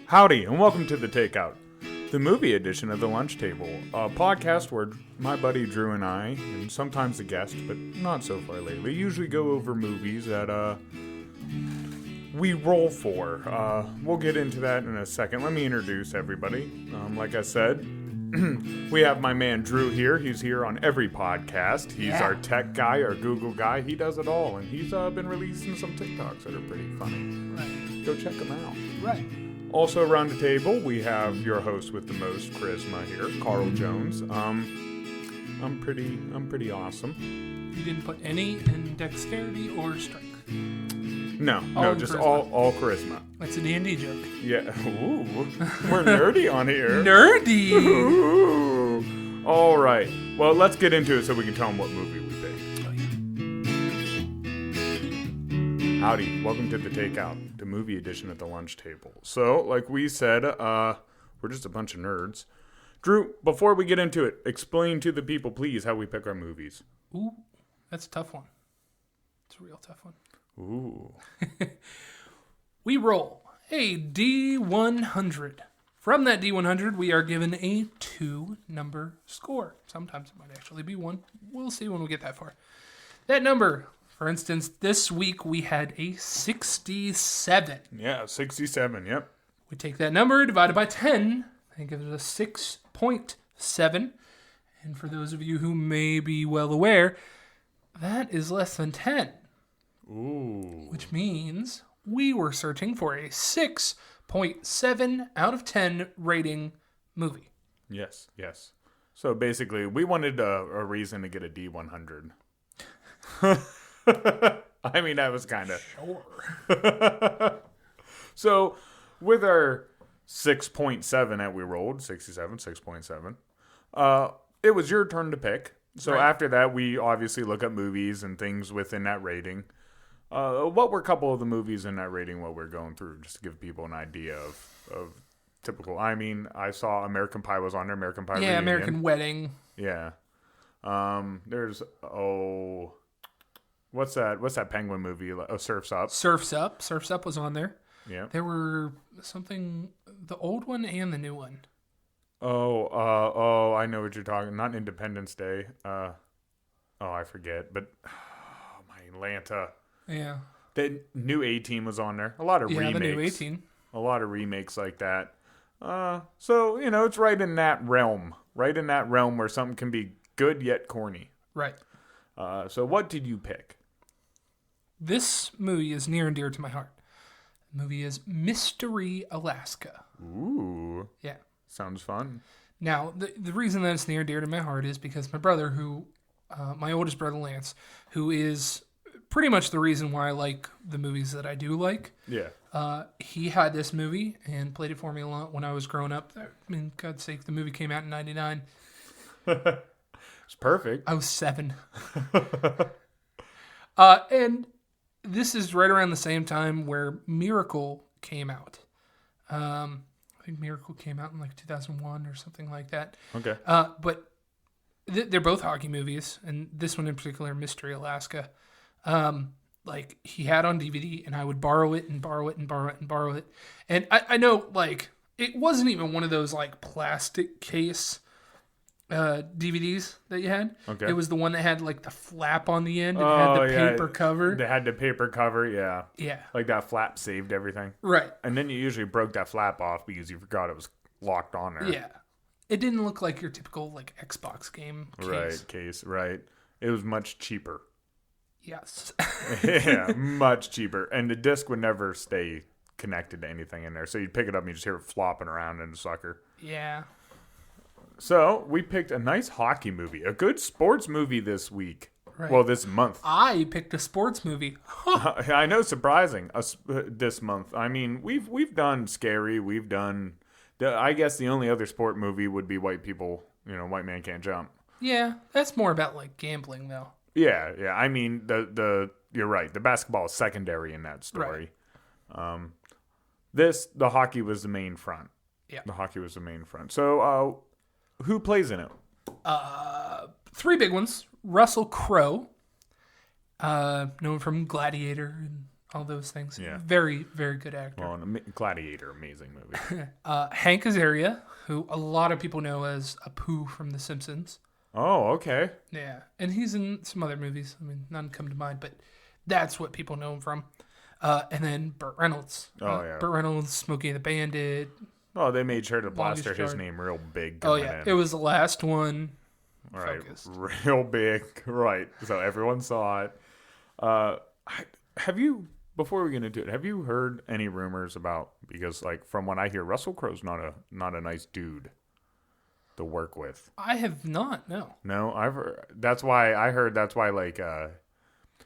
Howdy, and welcome to the Takeout, the movie edition of the Lunch Table, a podcast where my buddy Drew and I, and sometimes a guest, but not so far lately, usually go over movies that we roll for. We'll get into that in a second. Let me introduce everybody. Like I said, we have my man Drew here. He's here on every podcast. He's our tech guy, our Google guy. He does it all, and he's been releasing some TikToks that are pretty funny. Right. Go check them out. Right. Also around the table, we have your host with the most charisma here, Carl Jones. I'm pretty awesome. You didn't put any in dexterity or strength. No, just charisma. all charisma. That's a D&D joke. Yeah. Ooh, we're nerdy on here. Nerdy! Ooh. All right. Well, let's get into it so we can tell them what movie we picked. Oh, yeah. Howdy. Welcome to the Takeout, the movie edition at the lunch table. So, like we said, we're just a bunch of nerds. Drew, before we get into it, explain to the people, please, how we pick our movies. Ooh, that's a tough one. It's a real tough one. Ooh. We roll a D100. From that D100, we are given a 2-number score. Sometimes it might actually be 1. We'll see when we get that far. That number, for instance, this week we had a 67. Yeah, 67, yep. We take that number, divide it by 10, and give it a 6.7. And for those of you who may be well aware, that is less than 10. Ooh. Which means we were searching for a 6.7 out of 10 rating movie. Yes. So basically, we wanted a reason to get a D100. I mean, that was kind of... Sure. So, with our 6.7 that we rolled, 6.7, it was your turn to pick. So Right. After that, we obviously look at movies and things within that rating. What were a couple of the movies in that rating while we're going through, just to give people an idea of typical? I mean, I saw American Pie was on there, American Pie Reunion. American Wedding. Yeah. There's, what's that penguin movie? Oh, Surf's Up. Surf's Up. Surf's Up was on there. Yeah. There were something, the old one and the new one. I know what you're talking. Not Independence Day. I forget. But my Atlanta. Yeah. The new A-Team was on there. A lot of remakes. Yeah, the new A-Team. A lot of remakes like that. So it's right in that realm. Right in that realm where something can be good yet corny. Right. So what did you pick? This movie is near and dear to my heart. The movie is Mystery Alaska. Ooh. Yeah. Sounds fun. Now, the reason that it's near and dear to my heart is because my brother, my oldest brother Lance, who is pretty much the reason why I like the movies that I do like. Yeah. He had this movie and played it for me a lot when I was growing up. I mean, God's sake, the movie came out in 99. It's perfect. I was 7. And this is right around the same time where Miracle came out. I think Miracle came out in like 2001 or something like that. Okay. But they're both hockey movies, and this one in particular, Mystery Alaska. Like he had on DVD, and I would borrow it and borrow it and borrow it and borrow it. And I know, like, it wasn't even one of those like plastic case DVDs that you had. Okay. It was the one that had like the flap on the end. It had the paper cover. They had the paper cover, yeah. Yeah. Like that flap saved everything. Right. And then you usually broke that flap off because you forgot it was locked on there. Yeah. It didn't look like your typical like Xbox game case. Right. It was much cheaper. Yes. Yeah, much cheaper. And the disc would never stay connected to anything in there. So you'd pick it up and you just hear it flopping around in the sucker. Yeah. So we picked a nice hockey movie, a good sports movie this week. Right. Well, this month. I picked a sports movie. I know, surprising this month. I mean, we've done scary. We've done. I guess the only other sport movie would be White Man Can't Jump. Yeah, that's more about like gambling though. Yeah. I mean, you're right. The basketball is secondary in that story. Right. The hockey was the main front. Yeah. The hockey was the main front. So, who plays in it? 3 big ones. Russell Crowe, known from Gladiator and all those things. Yeah. Very, very good actor. Well, Gladiator, amazing movie. Hank Azaria, who a lot of people know as Apu from The Simpsons. Oh, okay. Yeah, and he's in some other movies. I mean, none come to mind, but that's what people know him from. And then Burt Reynolds. Oh, yeah. Burt Reynolds, Smokey and the Bandit. Oh, they made sure to Longest plaster his Yard. name real big. Oh, yeah. It was the last one. Right, Focused. real big. Right, so everyone saw it. Have you, before we get into it, have you heard any rumors about, because like from what I hear, Russell Crowe's not a nice dude to work with. I have not, no. No, I've heard, that's why like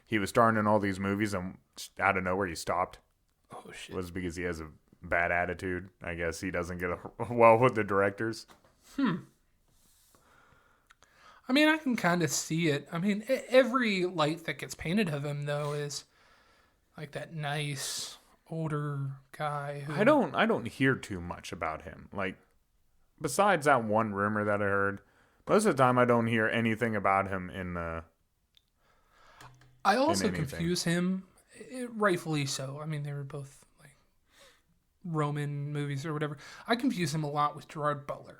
he was starring in all these movies and out of nowhere he stopped. Oh, shit. Was because he has a bad attitude. I guess he doesn't get well with the directors. I mean, I can kind of see it. I mean, every light that gets painted of him, though, is like that nice older guy. Who... I don't hear too much about him. Like, besides that one rumor that I heard, most of the time I don't hear anything about him in the. I also confuse him, rightfully so. I mean, they were both like Roman movies or whatever. I confuse him a lot with Gerard Butler.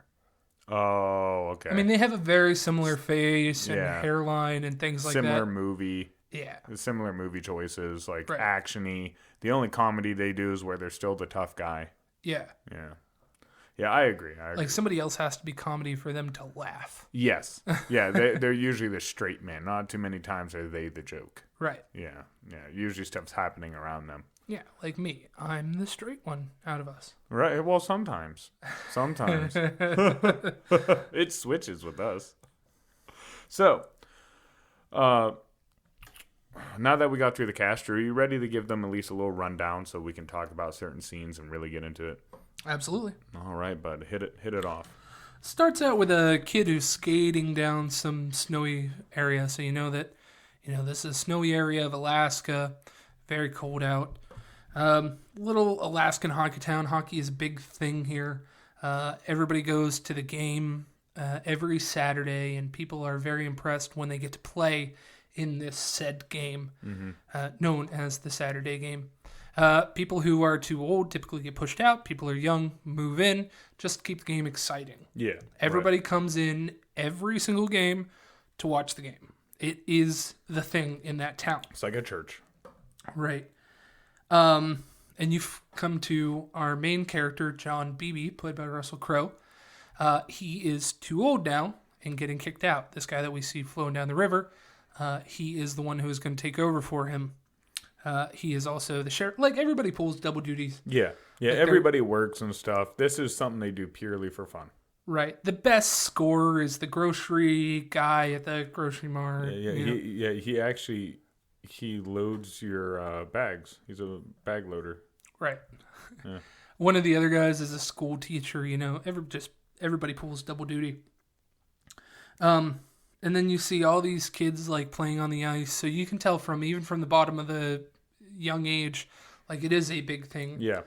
Oh, okay. I mean, they have a very similar face and hairline and things like that. Similar movie. Yeah. Similar movie choices, like right. action-y. The only comedy they do is where they're still the tough guy. Yeah. Yeah. Yeah, I agree. Like somebody else has to be comedy for them to laugh. Yes. Yeah, they're usually the straight man. Not too many times are they the joke. Right. Yeah. Yeah. Usually stuff's happening around them. Yeah, like me. I'm the straight one out of us. Right. Well, sometimes. Sometimes. It switches with us. So, now that we got through the cast, are you ready to give them at least a little rundown so we can talk about certain scenes and really get into it? Absolutely. All right, bud. Hit it off. Starts out with a kid who's skating down some snowy area. So you know that, this is a snowy area of Alaska. Very cold out. Little Alaskan hockey town. Hockey is a big thing here. Everybody goes to the game every Saturday, and people are very impressed when they get to play in this said game, known as the Saturday game. People who are too old typically get pushed out. People who are young move in, just to keep the game exciting. Yeah. Everybody comes in every single game to watch the game. It is the thing in that town. It's like a church. Right. And you've come to our main character, John Beebe, played by Russell Crowe. He is too old now and getting kicked out. This guy that we see flowing down the river, he is the one who is going to take over for him. He is also the sheriff. Like, everybody pulls double duties. Yeah. Yeah, like everybody works and stuff. This is something they do purely for fun. Right. The best scorer is the grocery guy at the grocery mart. He loads your bags. He's a bag loader. Right. Yeah. One of the other guys is a school teacher. Everybody pulls double duty. And then you see all these kids like playing on the ice. So you can tell even from the bottom of the young age, like it is a big thing. Yeah.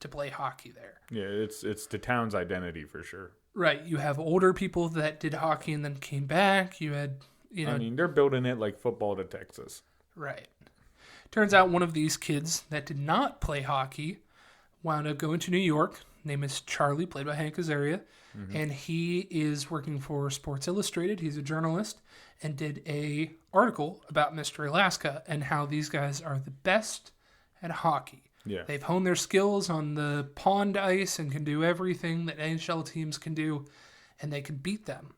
To play hockey there. Yeah, it's the town's identity for sure. Right. You have older people that did hockey and then came back. You had, I mean, they're building it like football to Texas. Right. Turns out one of these kids that did not play hockey wound up going to New York. Name is Charlie, played by Hank Azaria. Mm-hmm. And he is working for Sports Illustrated. He's a journalist and did a article about Mystery Alaska and how these guys are the best at hockey. Yeah. They've honed their skills on the pond ice and can do everything that NHL teams can do, and they can beat them.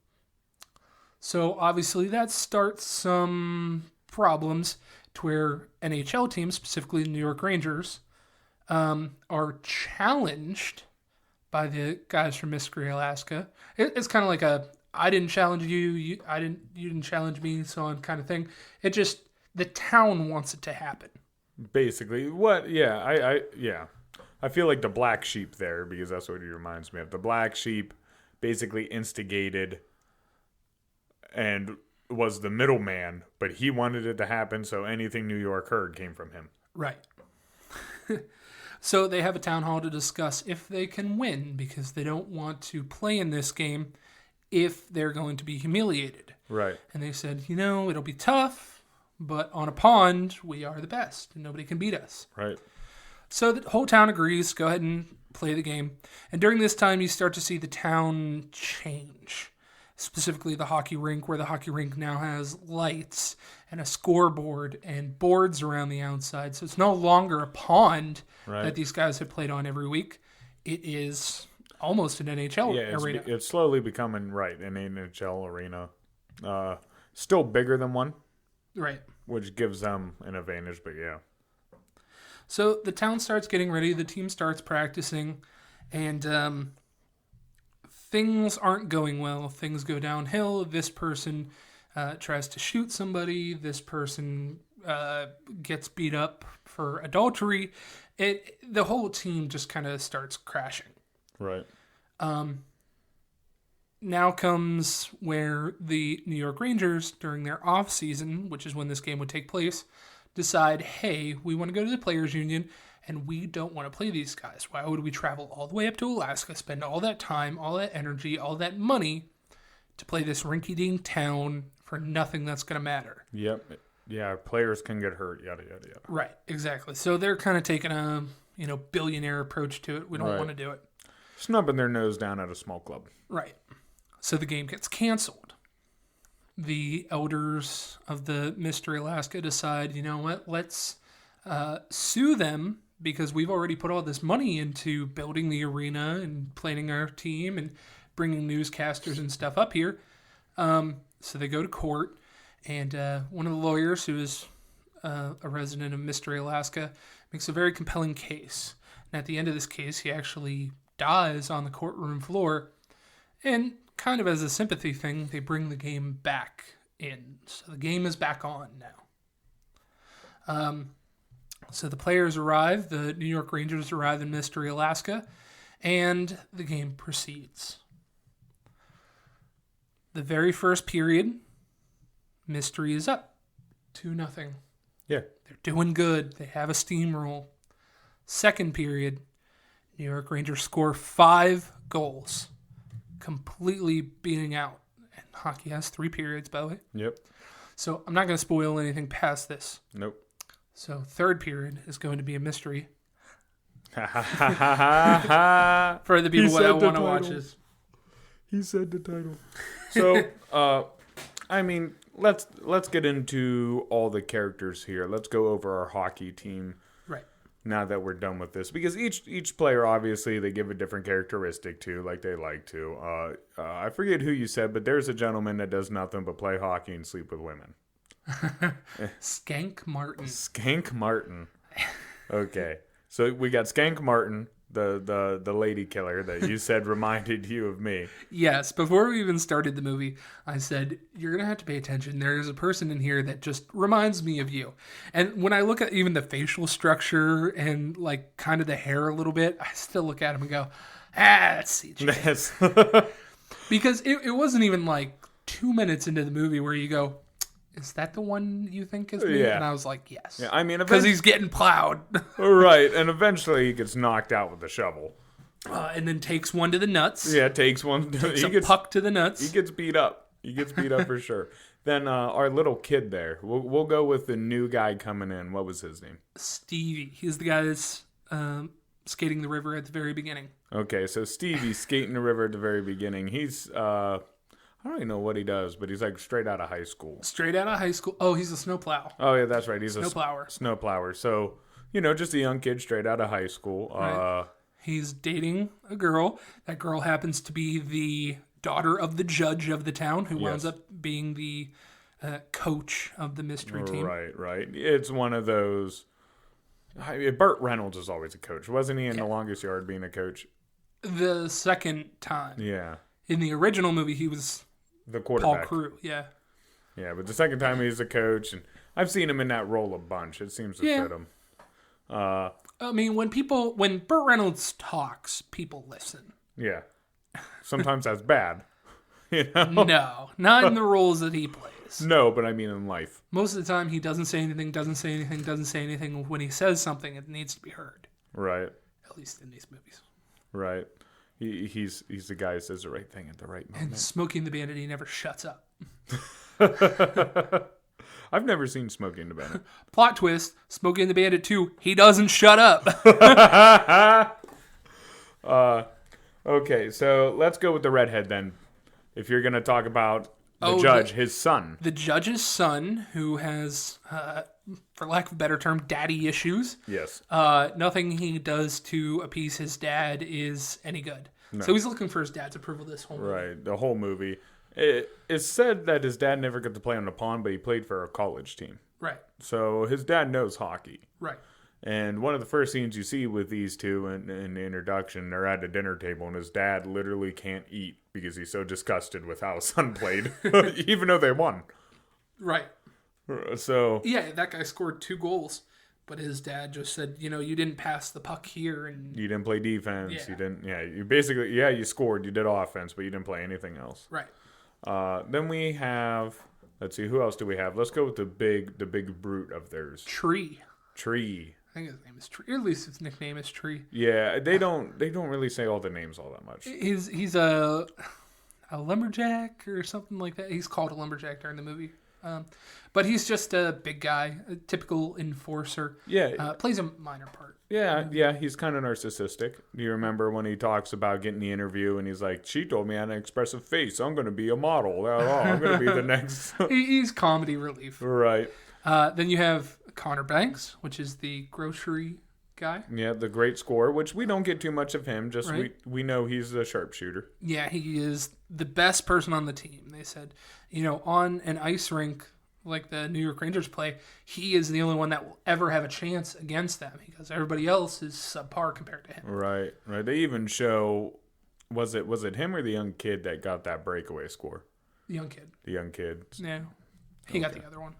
So obviously that starts some problems to where NHL teams, specifically the New York Rangers, are challenged by the guys from Mystery Alaska. It's kind of like I didn't challenge you, you didn't challenge me, so on kind of thing. The town wants it to happen. Basically, what? Yeah, I feel like the black sheep there, because that's what he reminds me of. The black sheep basically instigated and was the middleman, but he wanted it to happen, so anything New York heard came from him. Right. So they have a town hall to discuss if they can win, because they don't want to play in this game if they're going to be humiliated. Right. And they said, it'll be tough. but on a pond, we are the best, and nobody can beat us. Right. So the whole town agrees, go ahead and play the game. And during this time, you start to see the town change. Specifically the hockey rink, where the hockey rink now has lights and a scoreboard and boards around the outside. So it's no longer a pond that these guys have played on every week. It is almost an NHL arena. It's slowly becoming, an NHL arena. Still bigger than one. Right. Which gives them an advantage, but yeah. So the town starts getting ready. The team starts practicing. And things aren't going well. Things go downhill. This person tries to shoot somebody. This person gets beat up for adultery. The whole team just kind of starts crashing. Right. Now comes where the New York Rangers, during their off season, which is when this game would take place, decide, hey, we want to go to the Players Union, and we don't want to play these guys. Why would we travel all the way up to Alaska, spend all that time, all that energy, all that money to play this rinky-dink town for nothing that's going to matter? Yep. Yeah, players can get hurt, yada, yada, yada. Right, exactly. So they're kind of taking a, billionaire approach to it. We don't want to do it. Snubbing their nose down at a small club. Right. So the game gets canceled. The elders of the Mystery Alaska decide, you know what, let's sue them because we've already put all this money into building the arena and planning our team and bringing newscasters and stuff up here. So they go to court, and one of the lawyers, who is a resident of Mystery Alaska, makes a very compelling case. And at the end of this case, he actually dies on the courtroom floor. And kind of as a sympathy thing, they bring the game back in. So the game is back on now. So the players arrive, the New York Rangers arrive in Mystery Alaska, and the game proceeds. The very first period, Mystery is up 2-0. Yeah. They're doing good. They have a steamroll. Second period, New York Rangers score 5 goals, completely beating out. And hockey has 3 periods, by the way. Yep. So I'm not going to spoil anything past this. Nope. So third period is going to be a mystery. For the people that want to watch this. He said the title. So, let's get into all the characters here. Let's go over our hockey team. Right. Now that we're done with this, because each player, obviously, they give a different characteristic to, like they like to. I forget who you said, but there's a gentleman that does nothing but play hockey and sleep with women. Skank Martin. Skank Martin. Okay, so we got Skank Martin, the lady killer that you said reminded you of me. Yes, before we even started the movie, I said, you're going to have to pay attention. There's a person in here that just reminds me of you. And when I look at even the facial structure and like kind of the hair a little bit, I still look at him and go, that's CJ. Because it wasn't even like 2 minutes into the movie where you go, is that the one you think is me? Yeah. And I was like, yes. Yeah, I mean, because he's getting plowed. Right, and eventually he gets knocked out with a shovel. And then takes one to the nuts. Yeah, takes one. Takes a puck to the nuts. He gets beat up. For sure. Then our little kid there. We'll go with the new guy coming in. What was his name? Stevie. He's the guy that's skating the river at the very beginning. Okay, so Stevie's skating the river at the very beginning. He's... I don't even know what he does, but he's like straight out of high school. Straight out of high school. Oh, he's a snowplow. Oh, yeah, that's right. He's snowplower. A snowplower. So, just a young kid straight out of high school. Right. He's dating a girl. That girl happens to be the daughter of the judge of the town, who winds up being the coach of the mystery team. Right. It's one of those... Burt Reynolds is always a coach. Wasn't he in The Longest Yard being a coach? The second time. Yeah. In the original movie, he was... the quarterback. Paul Crew, yeah. Yeah, but the second time he's a coach, and I've seen him in that role a bunch. It seems to fit him. I mean, when Burt Reynolds talks, people listen. Yeah. Sometimes that's bad. No, not in the roles that he plays. No, but I mean in life. Most of the time, he doesn't say anything. When he says something, it needs to be heard. Right. At least in these movies. Right. He's the guy who says the right thing at the right moment. And Smokey and the Bandit, he never shuts up. I've never seen Smokey and the Bandit. Plot twist, Smokey and the Bandit 2, he doesn't shut up. Okay, so let's go with the redhead then. If you're going to talk about the judge, his son. The judge's son, who has, for lack of a better term, daddy issues. Yes. Nothing he does to appease his dad is any good. No. So he's looking for his dad's approval this whole movie. Right, the whole movie. It's said that his dad never got to play on the pond, but he played for a college team. Right. So his dad knows hockey. Right. And one of the first scenes you see with these two in the introduction, they're at a dinner table, and his dad literally can't eat because he's so disgusted with how his son played, even though they won. Right. So yeah, that guy scored 2 goals, but his dad just said, you didn't pass the puck here, and you didn't play defense. Yeah. You didn't. Yeah, you basically you scored. You did offense, but you didn't play anything else. Right. Then we have. Let's see, who else do we have? Let's go with the big brute of theirs. Tree. I think his name is Tree. Or at least his nickname is Tree. Yeah, they don't really say all the names all that much. He's a lumberjack or something like that. He's called a lumberjack during the movie. But he's just a big guy, a typical enforcer. Yeah. Plays a minor part. Yeah, he's kind of narcissistic. Do you remember when he talks about getting the interview and he's like, she told me I had an expressive face. I'm going to be a model. I'm going to be the next. He's comedy relief. Right. Then you have Connor Banks, which is the grocery guy. Yeah, the great scorer, which we don't get too much of him. Just right. we know he's a sharpshooter. Yeah, he is the best person on the team. They said, on an ice rink like the New York Rangers play, he is the only one that will ever have a chance against them because everybody else is subpar compared to him. Right. They even show, was it him or the young kid that got that breakaway score? The young kid. Yeah. He got the other one.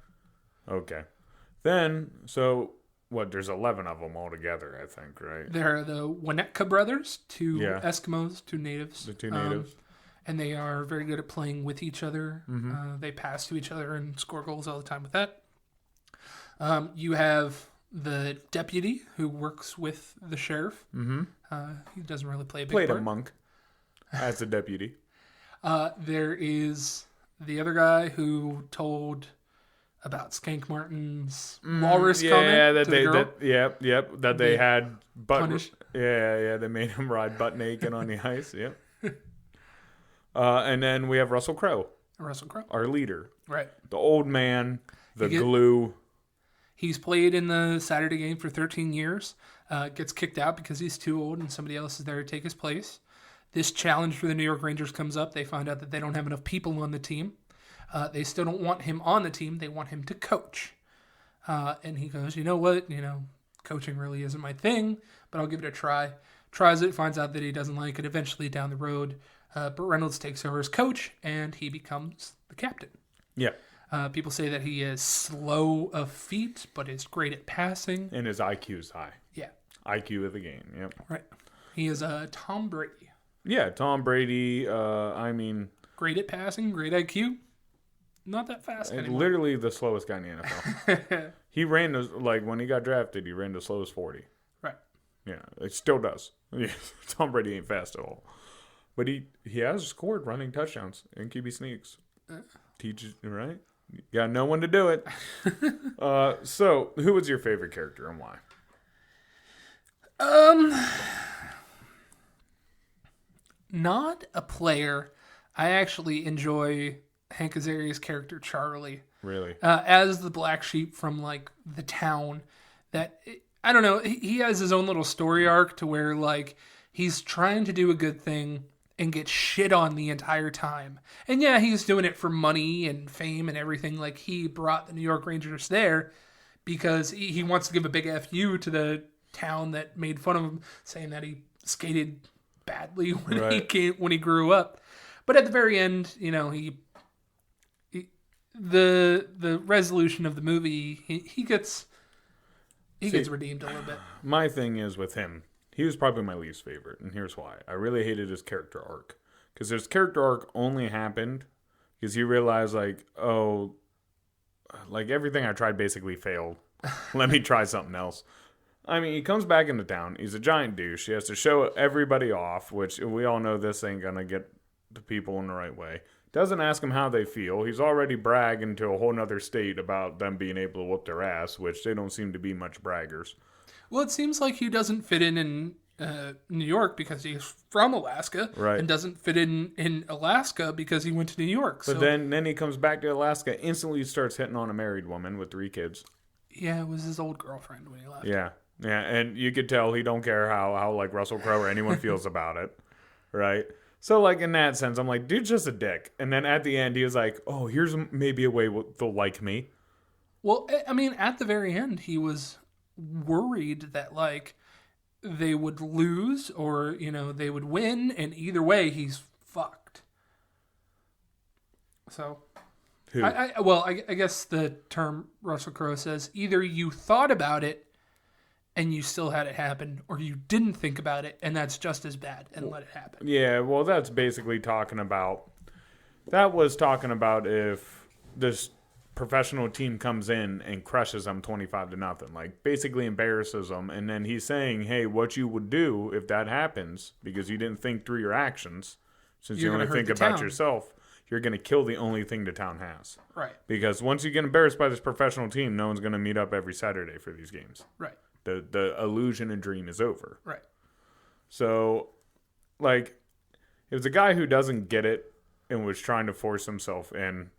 Okay. Then, so, there's 11 of them all together, I think, right? They're the Winnetka Brothers, 2 Eskimos, 2 natives. The 2 natives. And they are very good at playing with each other. Mm-hmm. They pass to each other and score goals all the time with that. You have the deputy who works with the sheriff. Mm-hmm. He doesn't really play a big part. part. A monk as a deputy. There is the other guy who told about Skank Martin's walrus comment to the girl. That they had punished. Yeah, they made him ride butt naked on the ice. Yep. And then we have Russell Crowe. Our leader. Right. The old man, glue. He's played in the Saturday game for 13 years. Gets kicked out because he's too old and somebody else is there to take his place. This challenge for the New York Rangers comes up. They find out that they don't have enough people on the team. They still don't want him on the team. They want him to coach. And he goes, you know what? Coaching really isn't my thing, but I'll give it a try. Tries it, finds out that he doesn't like it. Eventually down the road, Burt Reynolds takes over as coach, and he becomes the captain. Yeah. People say that he is slow of feet, but is great at passing. And his IQ is high. Yeah. IQ of the game, yep. Right. He is Tom Brady. Yeah, Tom Brady, great at passing, great IQ. Not that fast anymore. Literally the slowest guy in the NFL. He ran, when he got drafted, he ran the slowest 40. Right. Yeah, it still does. Tom Brady ain't fast at all. But he has scored running touchdowns in QB sneaks. Teaches, right? You got no one to do it. So, who was your favorite character and why? Not a player. I actually enjoy Hank Azaria's character Charlie. Really? As the black sheep from the town. I don't know. He has his own little story arc to where he's trying to do a good thing and get shit on the entire time. And yeah, he's doing it for money and fame and everything. He brought the New York Rangers there because he wants to give a big FU to the town that made fun of him, saying that he skated badly when he grew up. But at the very end, the resolution of the movie, he gets redeemed a little bit. My thing is with him, he was probably my least favorite, and here's why. I really hated his character arc. Because his character arc only happened because he realized, everything I tried basically failed. Let me try something else. He comes back into town. He's a giant douche. He has to show everybody off, which we all know this ain't going to get the people in the right way. doesn't ask them how they feel. He's already bragging to a whole nother state about them being able to whoop their ass, which they don't seem to be much braggers. Well, it seems like he doesn't fit in New York because he's from Alaska, right? And doesn't fit in Alaska because he went to New York. But then he comes back to Alaska, instantly starts hitting on a married woman with 3 kids. Yeah, it was his old girlfriend when he left. Yeah, and you could tell he don't care how like Russell Crowe or anyone feels about it, right? So, like, in that sense, I'm like, dude's just a dick. And then at the end, he was like, oh, here's maybe a way they'll like me. Well, I mean, at the very end, he was worried that, like, they would lose or, they would win. And either way, he's fucked. So, Who? I guess the term Russell Crowe says, either you thought about it and you still had it happen, or you didn't think about it, and that's just as bad, and let it happen. Yeah, well, that's basically talking about if this professional team comes in and crushes them 25-0, like basically embarrasses them, and then he's saying, hey, what you would do if that happens, because you didn't think through your actions, since you only think about yourself, you're going to kill the only thing the town has. Right. Because once you get embarrassed by this professional team, no one's going to meet up every Saturday for these games. Right. The illusion and dream is over. Right. So, like, it was a guy who doesn't get it and was trying to force himself in.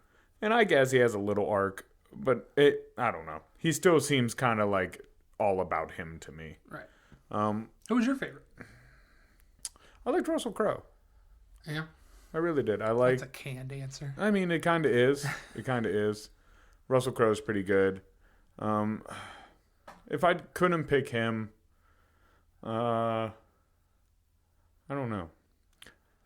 And I guess he has a little arc, but I don't know. He still seems kind of like all about him to me. Right. Who was your favorite? I liked Russell Crowe. Yeah. I really did. That's a canned answer. I mean, it kind of is. It kind of is. Russell Crowe's pretty good. If I couldn't pick him, I don't know.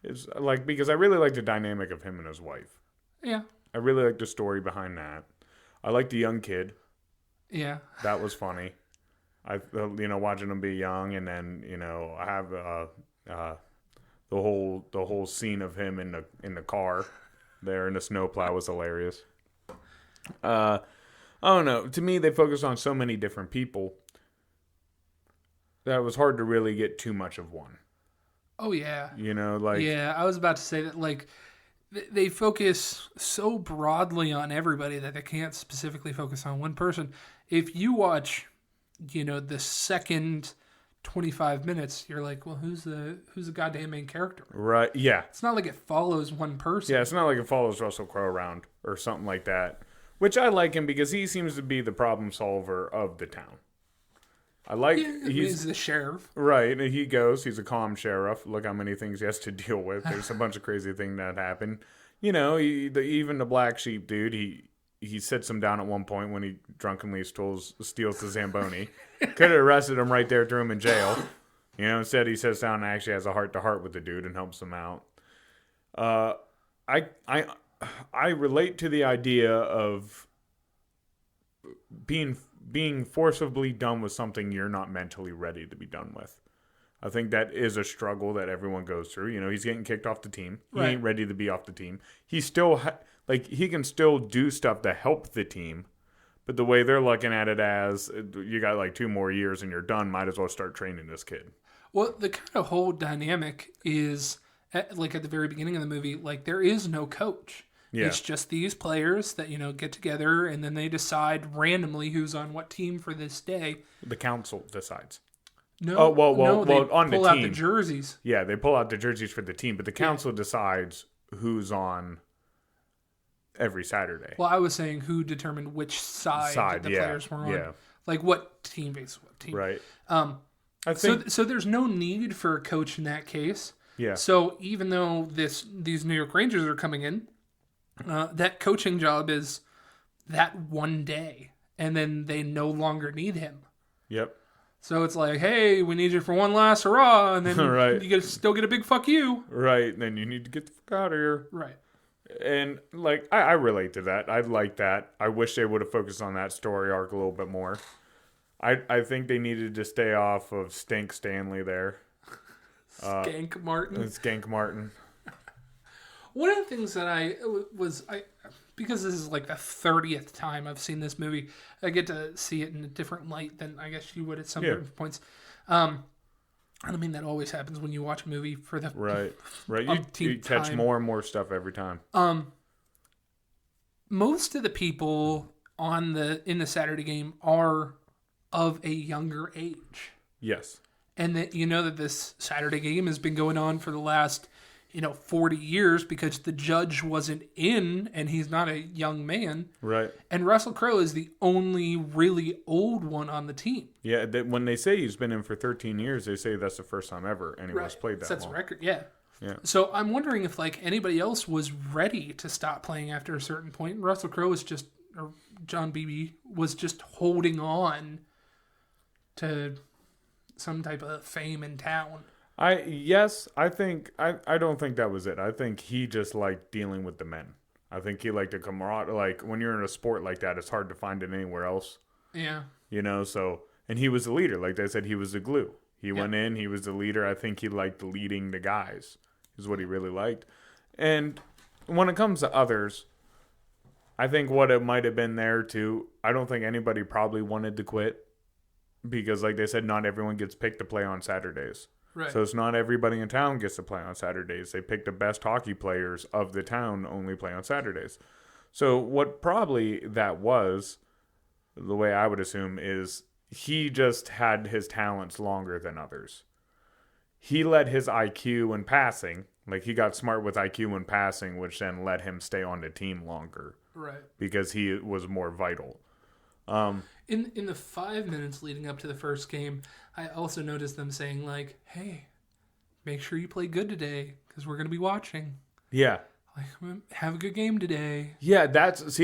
It's like, because I really like the dynamic of him and his wife. Yeah. I really like the story behind that. I like the young kid. Yeah. That was funny. Watching him be young, and then I have the whole scene of him in the car there in the snowplow was hilarious. I don't know. To me, they focus on so many different people that it was hard to really get too much of one. Oh, yeah. Yeah, I was about to say that, like, they focus so broadly on everybody that they can't specifically focus on one person. If you watch, the second 25 minutes, you're like, well, who's the goddamn main character? Right, yeah. It's not like it follows one person. Yeah, it's not like it follows Russell Crowe around or something like that. Which I like him because he seems to be the problem solver of the town. He's the sheriff. Right, and he's a calm sheriff. Look how many things he has to deal with. There's a bunch of crazy things that happen. Even the black sheep dude, he sits him down at one point when he drunkenly steals the Zamboni. Could have arrested him right there, threw him in jail. Instead he sits down and actually has a heart-to-heart with the dude and helps him out. I relate to the idea of being forcibly done with something you're not mentally ready to be done with. I think that is a struggle that everyone goes through. He's getting kicked off the team. He ain't ready to be off the team. He still he can still do stuff to help the team, but the way they're looking at it as you got like 2 more years and you're done, might as well start training this kid. Well, the kind of whole dynamic is at the very beginning of the movie, like there is no coach. Yeah. It's just these players that, get together and then they decide randomly who's on what team for this day. The council decides. No, on they the team. Pull out the jerseys. Yeah, they pull out the jerseys for the team, but the council decides who's on every Saturday. Well, I was saying who determined which side the players were on. Yeah. Like what team based what team. Right. So there's no need for a coach in that case. Yeah. So even though these New York Rangers are coming in, that coaching job is that one day, and then they no longer need him. Yep. So it's like, hey, we need you for one last hurrah, and then right. you still get a big fuck you. Right, and then you need to get the fuck out of here. Right. And, I relate to that. I like that. I wish they would have focused on that story arc a little bit more. I think they needed to stay off of Stink Stanley there. Skank Martin. One of the things that because this is like the 30th time I've seen this movie, I get to see it in a different light than I guess you would at some different points. I mean, that always happens when you watch a movie for the Right. You umpteenth catch time. more and more stuff every time. Most of the people in the Saturday game are of a younger age. Yes. And that that this Saturday game has been going on for the last 40 years because the judge wasn't in and he's not a young man. Right. And Russell Crowe is the only really old one on the team. Yeah, when they say he's been in for 13 years, they say that's the first time ever anyone's played that Sets long. a record, yeah. Yeah. So I'm wondering if anybody else was ready to stop playing after a certain point. And Russell Crowe or John Beebe was just holding on to some type of fame in town. I don't think that was it. I think he just liked dealing with the men. I think he liked a camaraderie. Like when you're in a sport like that, it's hard to find it anywhere else. Yeah. So, and he was the leader. Like they said, he was the glue. He went in, he was the leader. I think he liked leading the guys, is what he really liked. And when it comes to others, I think what it might have been there too, I don't think anybody probably wanted to quit because like they said, not everyone gets picked to play on Saturdays. Right. So it's not everybody in town gets to play on Saturdays. They pick the best hockey players of the town only play on Saturdays. So what probably that was, the way I would assume, is he just had his talents longer than others. He let his IQ in passing, like he got smart with IQ in passing, which then let him stay on the team longer. Right. Because he was more vital. In the 5 minutes leading up to the first game, I also noticed them saying "Hey, make sure you play good today because we're going to be watching. Yeah. Have a good game today." Yeah,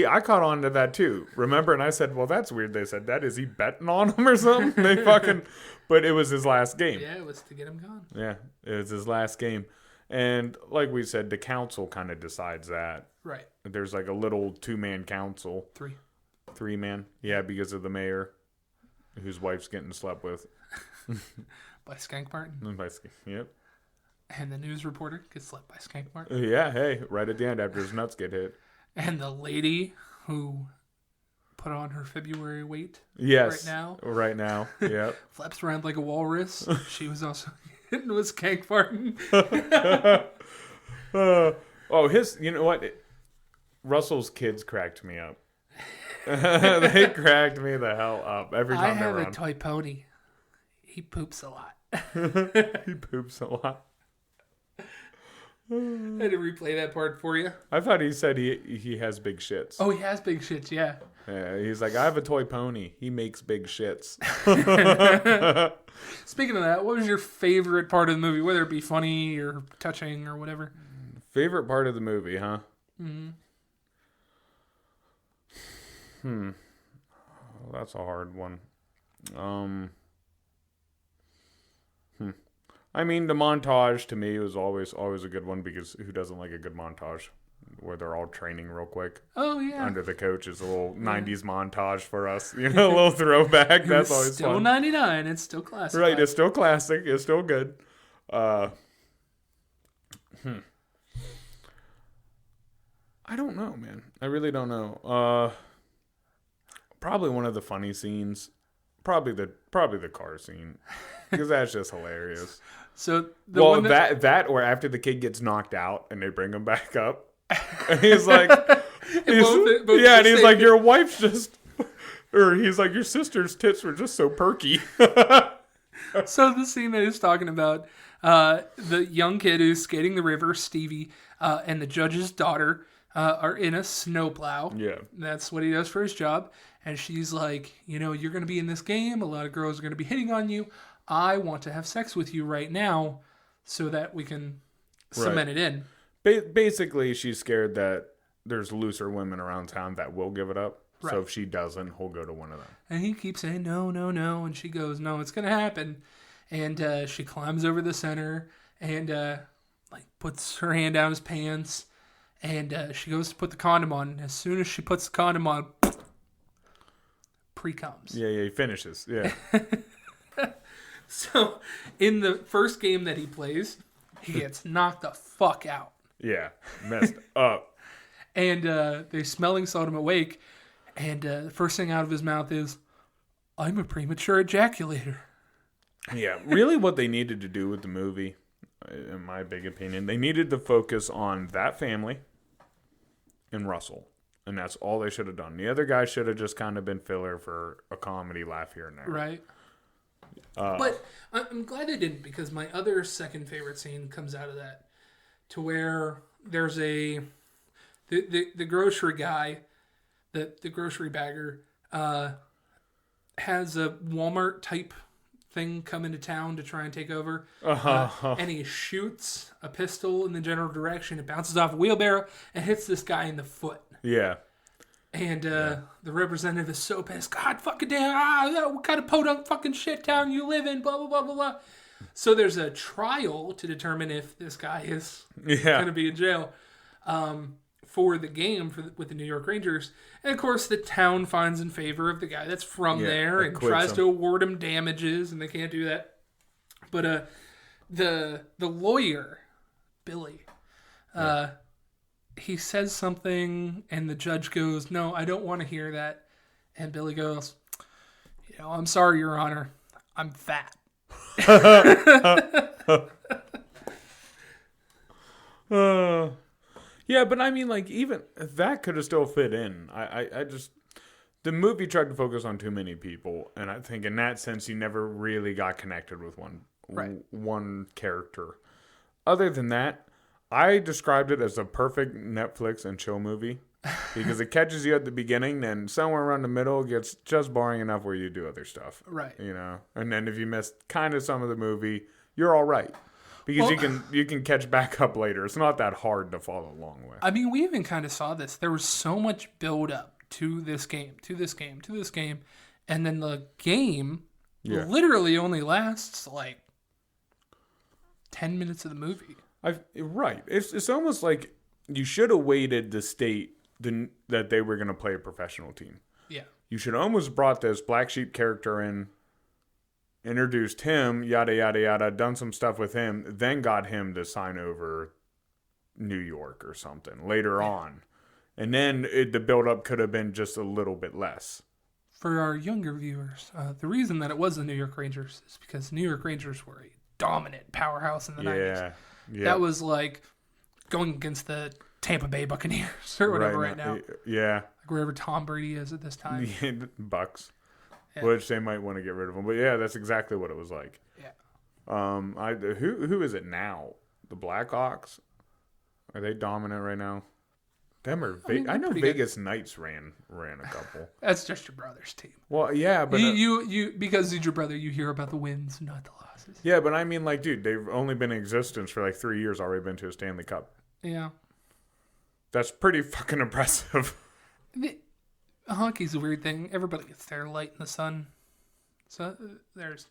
I caught on to that too. Remember? And I said, well, that's weird. They said that. Is he betting on him or something? But it was his last game. Yeah, it was to get him gone. Yeah, it was his last game. And like we said, the council kind of decides that. Right. There's a little 2-man council. 3-man. Yeah, because of the mayor, whose wife's getting slept with. By Skank Martin. Yep. And the news reporter gets slept by Skank Martin. Yeah, hey, right at the end after his nuts get hit. And the lady who put on her February weight. Yes. Right now. Yep. Flaps around like a walrus. She was also hitting with Skank Martin. You know what? Russell's kids cracked me up. They cracked me the hell up every time they're around. I have a toy pony. He poops a lot. He poops a lot. I had to replay that part for you. I thought he said he has big shits. Oh, he has big shits, yeah. Yeah, he's like, I have a toy pony. He makes big shits. Speaking of that, what was your favorite part of the movie, whether it be funny or touching or whatever? Favorite part of the movie, huh? Mm-hmm. Oh, that's a hard one. I mean, the montage to me was always a good one because who doesn't like a good montage where they're all training real quick? Oh yeah. Under the coach is a little 90s montage for us, a little throwback. That's always still fun. 99. It's still classic. Right, it's still classic. It's still good. I don't know, man. I really don't know. Probably one of the funny scenes. Probably the car scene, because that's just hilarious. So that or after the kid gets knocked out and they bring him back up, and he's like, and he's like, your wife's just, or he's like, your sister's tits were just so perky. So the scene that he's talking about, the young kid who's skating the river, Stevie, and the judge's daughter are in a snowplow. Yeah, that's what he does for his job. And she's like, you're going to be in this game. A lot of girls are going to be hitting on you. I want to have sex with you right now so that we can cement it in. Basically, she's scared that there's looser women around town that will give it up. Right. So if she doesn't, he'll go to one of them. And he keeps saying, no, no, no. And she goes, no, it's going to happen. And she climbs over the center and puts her hand down his pants. And she goes to put the condom on. And as soon as she puts the condom on, pre-comes. Yeah, he finishes. Yeah. So, in the first game that he plays, he gets knocked the fuck out. Yeah, messed up. And they're smelling salt him awake. And the first thing out of his mouth is, I'm a premature ejaculator. Yeah, really what they needed to do with the movie, in my big opinion, they needed to focus on that family and Russell. And that's all they should have done. The other guy should have just kind of been filler for a comedy laugh here and there. Right. But I'm glad they didn't, because my other second favorite scene comes out of that, to where there's the grocery guy, the grocery bagger, has a Walmart type thing come into town to try and take over. And he shoots a pistol in the general direction. It bounces off a wheelbarrow and hits this guy in the foot. Yeah. And the representative is so pissed. God fucking damn, what kind of podunk fucking shit town you live in, blah, blah, blah, blah, blah. So there's a trial to determine if this guy is going to be in jail for the game with the New York Rangers. And, of course, the town finds in favor of the guy that's from there and tries to award him damages, and they can't do that. But the lawyer, Billy, he says something, and the judge goes, "No, I don't want to hear that." And Billy goes, "I'm sorry, Your Honor. I'm fat." Yeah, but I mean, like, even that could have still fit in. I just, the movie tried to focus on too many people, and I think in that sense, you never really got connected with one character. Other than that, I described it as a perfect Netflix and chill movie because it catches you at the beginning, then somewhere around the middle it gets just boring enough where you do other stuff. Right. And then if you miss kind of some of the movie, you're all right. Because you can catch back up later. It's not that hard to follow along with. I mean, we even kind of saw this. There was so much build up to this game, and then the game literally only lasts like 10 minutes of the movie. Right. It's almost like you should have waited to state that they were going to play a professional team. Yeah. You should almost brought this Black Sheep character in, introduced him, yada, yada, yada, done some stuff with him, then got him to sign over New York or something later on. And then the build-up could have been just a little bit less. For our younger viewers, the reason that it was the New York Rangers is because the New York Rangers were a dominant powerhouse in the 90s. Yeah. That was like going against the Tampa Bay Buccaneers or whatever right now. Yeah. Like wherever Tom Brady is at this time. Bucks. Yeah. Which they might want to get rid of him. But yeah, that's exactly what it was like. Yeah. Who is it now? The Blackhawks? Are they dominant right now? Them or I know Vegas good. Knights ran a couple. That's just your brother's team. Well, yeah, but you because it's your brother, you hear about the wins, not the losses. Yeah, but I mean, like, dude, they've only been in existence for like 3 years. Already been to a Stanley Cup. Yeah, that's pretty fucking impressive. Hockey's a weird thing. Everybody gets their light in the sun. So there's.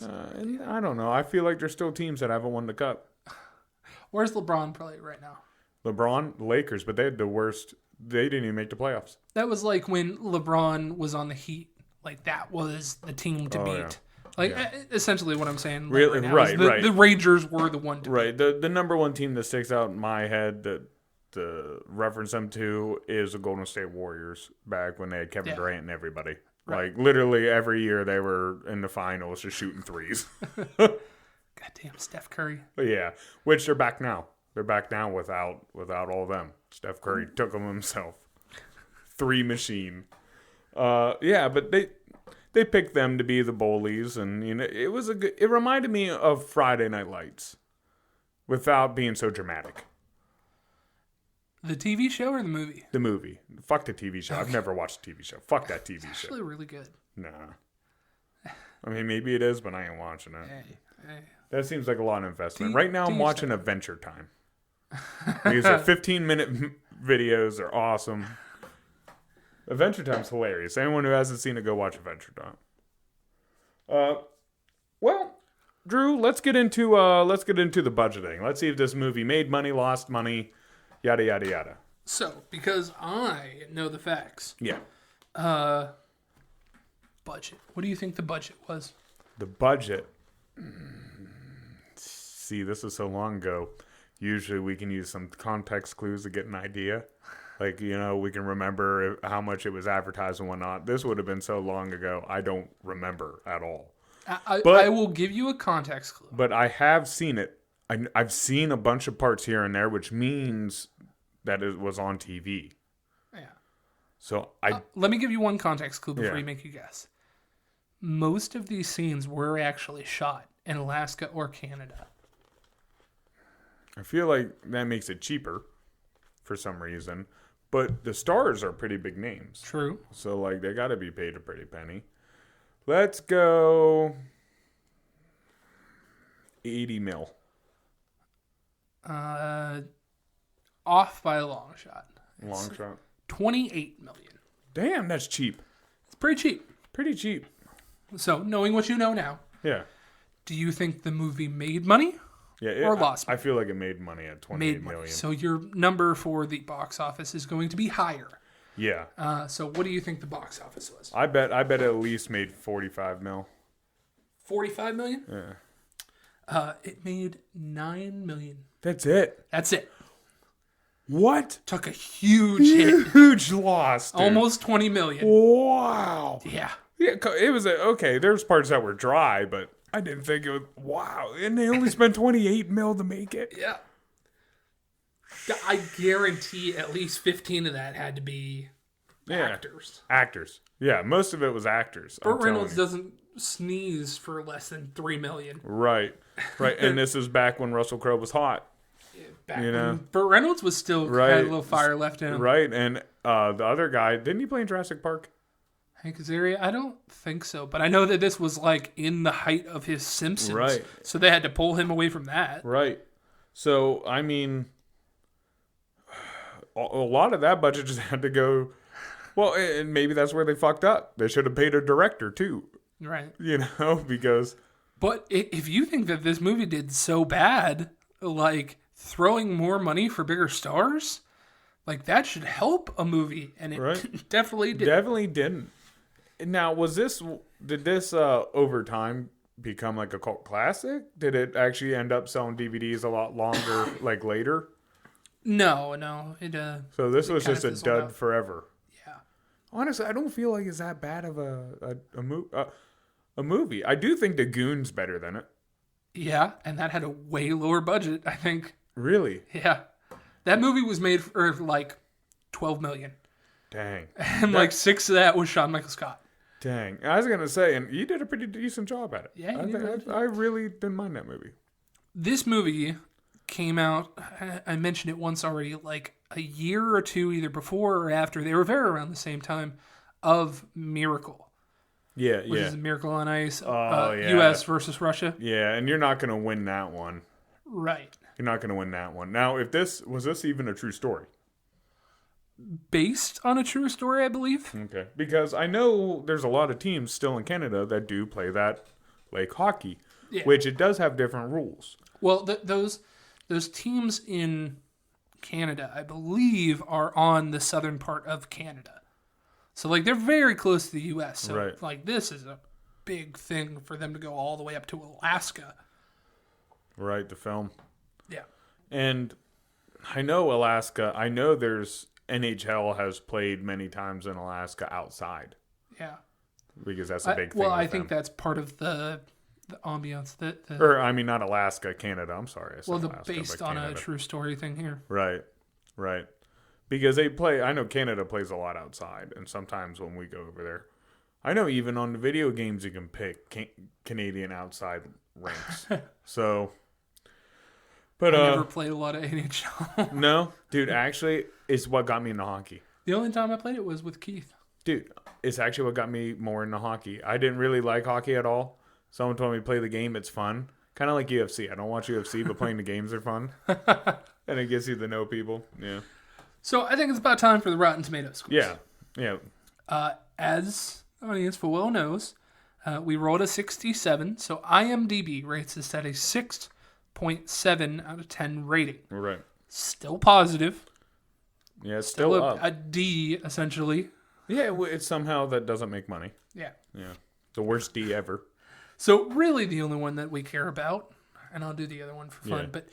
And I don't know. I feel like there's still teams that haven't won the cup. Where's LeBron probably right now? LeBron, the Lakers, but they had the worst. They didn't even make the playoffs. That was like when LeBron was on the Heat. Like, that was the team to beat. Yeah. Essentially what I'm saying. Really, right. The Rangers were the one to beat. The number one team that sticks out in my head that to reference them to is the Golden State Warriors back when they had Kevin Durant and everybody. Right. Like, literally every year they were in the finals just shooting threes. Goddamn Steph Curry. Yeah, which they're back now. They're back now without all of them. Steph Curry took them himself. 3 machine. Yeah, but they picked them to be the bullies, and it was it reminded me of Friday Night Lights, without being so dramatic. The TV show or the movie? The movie. Fuck the TV show. Okay. I've never watched the TV show. Fuck that TV show. It's actually really good. Nah. I mean, maybe it is, but I ain't watching it. Hey. That seems like a lot of investment. Right now, I'm watching Adventure Time. These are 15-minute videos. They're awesome. Adventure Time's hilarious. Anyone who hasn't seen it, go watch Adventure Time. Well, Drew, let's get into the budgeting. Let's see if this movie made money, lost money, yada yada yada. So, because I know the facts. Yeah. Budget. What do you think the budget was? The budget. See, this is so long ago. Usually we can use some context clues to get an idea. Like, we can remember how much it was advertised and whatnot. This would have been so long ago, I don't remember at all. I will give you a context clue. But I have seen it. I've seen a bunch of parts here and there, which means that it was on TV. Yeah. So let me give you one context clue before you make your guess. Most of these scenes were actually shot in Alaska or Canada. I feel like that makes it cheaper for some reason. But the stars are pretty big names. True. So, like, they got to be paid a pretty penny. Let's go 80 mil. Off by a long shot. Long shot. 28 million. Damn, that's cheap. It's pretty cheap. Pretty cheap. So, knowing what you know now, Yeah. do you think the movie made money? Yeah, or lost money? I feel like it made money at 28 million. So your number for the box office is going to be higher. Yeah. So what do you think the box office was? I bet it at least made 45 mil. 45 million? Yeah. It made 9 million. That's it. That's it. What? Took a huge hit. Huge loss, dude. Almost 20 million. Wow. Yeah. Yeah, it was okay. There's parts that were dry, but I didn't think it was. Wow, and they only spent 28 mil to make it. Yeah. I guarantee at least 15 of that had to be actors. Actors. Yeah, most of it was actors. Burt Reynolds doesn't sneeze for less than 3 million. Right. And this is back when Russell Crowe was hot. Back when Burt Reynolds was still had a little fire left in him. Right, and the other guy, didn't he play in Jurassic Park? Hank Azaria? I don't think so, but I know that this was like in the height of his Simpsons. Right. So they had to pull him away from that. Right. So, I mean, a lot of that budget just had to go. Well, and maybe that's where they fucked up. They should have paid a director too. Right. You know, because. But if you think that this movie did so bad, like throwing more money for bigger stars, like that should help a movie, and it definitely did. Definitely didn't. Now, did this over time become like a cult classic? Did it actually end up selling DVDs a lot longer, like later? No. So this was just a dud forever. Yeah. Honestly, I don't feel like it's that bad of a movie. I do think The Goon's better than it. Yeah, and that had a way lower budget, I think. Really? Yeah. That movie was made for like 12 million. Dang. And like 6 of that was Sean Michael Scott. Dang. I was going to say, and you did a pretty decent job at it. Yeah, I really didn't mind that movie. This movie came out, I mentioned it once already, like a year or two either before or after. They were very around the same time of Miracle. Yeah, which is Miracle on Ice. Yeah. U.S. versus Russia. Yeah, and you're not going to win that one. Right. You're not going to win that one. Now, was this even a true story? Based on a true story, I believe. Okay. Because I know there's a lot of teams still in Canada that do play that lake hockey, which it does have different rules. Well, those teams in Canada, I believe, are on the southern part of Canada. So, like, they're very close to the U.S. So, like, this is a big thing for them to go all the way up to Alaska. Right, the film. Yeah. And I know Alaska, there's NHL has played many times in Alaska outside. Yeah. Because that's a big thing. Well, I think that's part of the ambiance. Or, I mean, not Alaska, Canada. I'm sorry. Based on a true story thing here. Right. Because I know Canada plays a lot outside, and sometimes when we go over there, I know even on the video games you can pick Canadian outside rinks. So, but I never played a lot of NHL. No, dude, actually, it's what got me into hockey. The only time I played it was with Keith. Dude, it's actually what got me more into hockey. I didn't really like hockey at all. Someone told me to play the game, it's fun. Kind of like UFC. I don't watch UFC, but playing the games are fun. And it gets you to know people. Yeah. So I think it's about time for the Rotten Tomatoes quiz. Yeah. As the audience full well knows, we rolled a 67, so IMDb rates this at a 6.7 out of 10 rating. Right. Still positive. Yeah, it's still up. A D, essentially. Yeah, it's somehow that doesn't make money. Yeah. The worst D ever. So really the only one that we care about, and I'll do the other one for fun, but